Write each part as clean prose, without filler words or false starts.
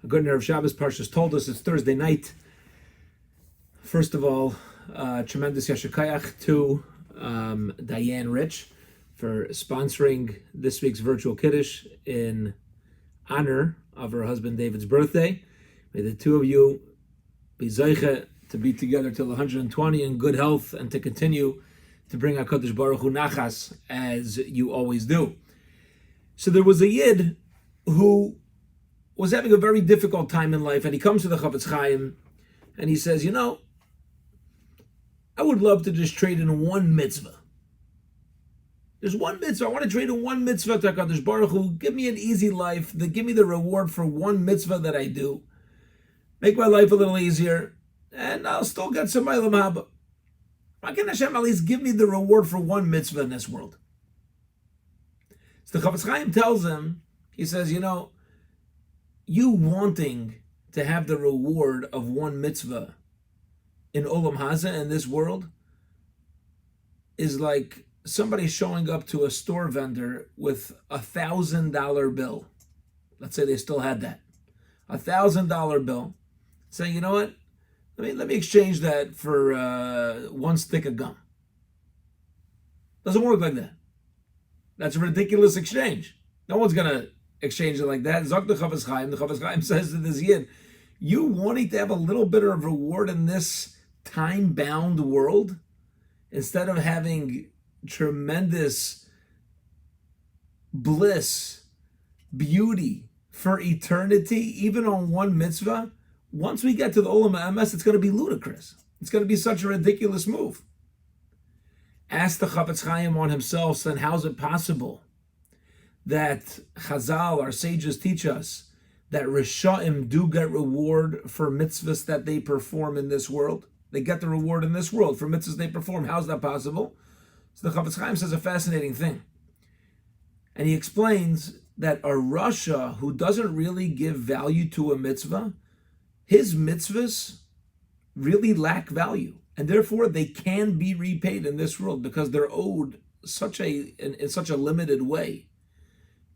A good Erev Shabbos, Parshas Toldos. It's Thursday night. First of all, tremendous yashikayach to Diane Rich for sponsoring this week's virtual Kiddush in honor of her husband David's birthday. May the two of you be zeiche to be together till 120 in good health and to continue to bring HaKadosh Baruch Hu nachas as you always do. So there was a Yid who was having a very difficult time in life, and he comes to the Chafetz Chaim and he says, I would love to just trade in one mitzvah. There's one mitzvah. I want to trade in one mitzvah to HaKadosh Baruch Hu. Give me an easy life. Give me the reward for one mitzvah that I do. Make my life a little easier, and I'll still get some Olam Haba. Why can't Hashem at least give me the reward for one mitzvah in this world? So the Chafetz Chaim tells him, he says, you wanting to have the reward of one mitzvah in Olam Haza, in this world, is like somebody showing up to a store vendor with $1,000 bill. Let's say they still had that. $1,000 bill. Saying, you know what? Let me exchange that for one stick of gum. Doesn't work like that. That's a ridiculous exchange. No one's going to exchange it like that. Zok the Chafetz Chaim. The Chafetz Chaim says to this Yid, you wanting to have a little bit of reward in this time-bound world, instead of having tremendous bliss, beauty for eternity, even on one mitzvah, once we get to the Olam Emes, it's going to be ludicrous. It's going to be such a ridiculous move. Ask the Chafetz Chaim on himself, then how's it possible that Chazal, our sages, teach us that Risha'im do get reward for mitzvahs that they perform in this world? They get the reward in this world for mitzvahs they perform. How's that possible? So the Chafetz Chaim says a fascinating thing. And he explains that a Rasha who doesn't really give value to a mitzvah, his mitzvahs really lack value. And therefore they can be repaid in this world because they're owed in such a limited way.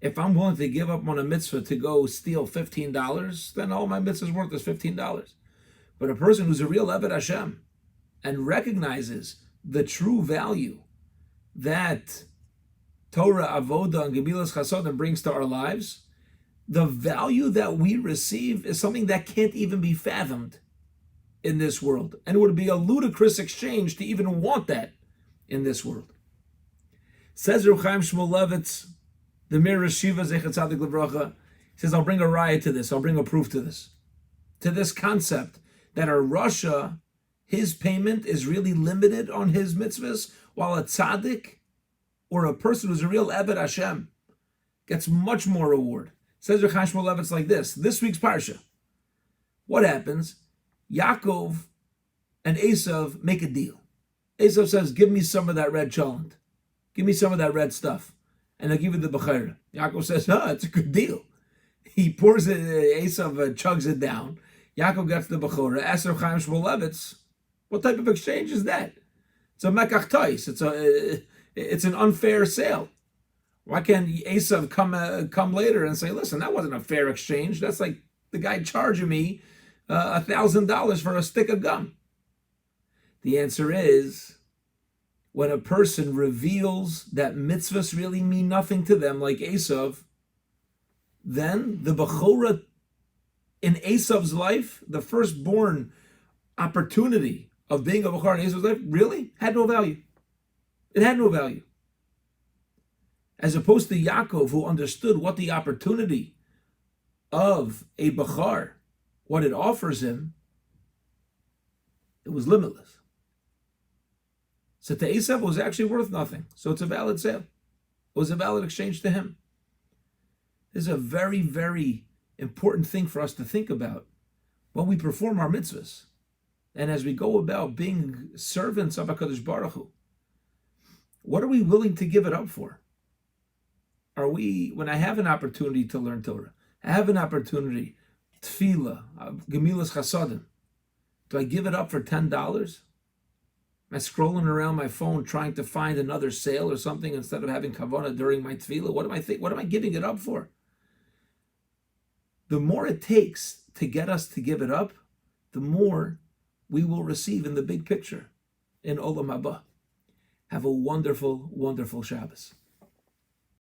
If I'm willing to give up on a mitzvah to go steal $15, then all my mitzvah's worth is $15. But a person who's a real Eved Hashem and recognizes the true value that Torah, Avodah, and Gemilas Chasodim brings to our lives, the value that we receive is something that can't even be fathomed in this world. And it would be a ludicrous exchange to even want that in this world. Says Reb Chaim Shmulevitz, the Mir Shiva Zechat Tzadik Levracha, says, I'll bring a riot to this. I'll bring a proof to this concept that a Rasha, his payment is really limited on his mitzvahs, while a tzaddik, or a person who's a real Eved Hashem, gets much more reward. Says Reb Chaim Shmulevitz like this week's Parsha. What happens? Yaakov and Esav make a deal. Esav says, give me some of that red cholent. Give me some of that red stuff, and I'll give you the bechira. Yaakov says, it's a good deal. He pours it, Esav chugs it down. Yaakov gets the bechira. Asks Reb Chaim Shmulevitz, what type of exchange is that? It's a mekach tois. It's an unfair sale. Why can't Esav come later and say, listen, that wasn't a fair exchange. That's like the guy charging me $1,000 for a stick of gum. The answer is, when a person reveals that mitzvahs really mean nothing to them, like Esav, then the bechorah in Esav's life, the firstborn opportunity of being a bechorah in Esav's life, really had no value. It had no value. As opposed to Yaakov, who understood what the opportunity of a bechar, what it offers him, it was limitless. So to Esav, it was actually worth nothing. So it's a valid sale. It was a valid exchange to him. This is a very, very important thing for us to think about when we perform our mitzvahs and as we go about being servants of HaKadosh Baruch Hu. What are we willing to give it up for? Are we, when I have an opportunity to learn Torah, I have an opportunity, tefillah, gemilas chasadim, do I give it up for $10? Am I scrolling around my phone trying to find another sale or something instead of having kavanah during my tefillah? What am I giving it up for? the more it takes to get us to give it up, the more we will receive in the big picture in Olam Haba. Have a wonderful, wonderful Shabbos.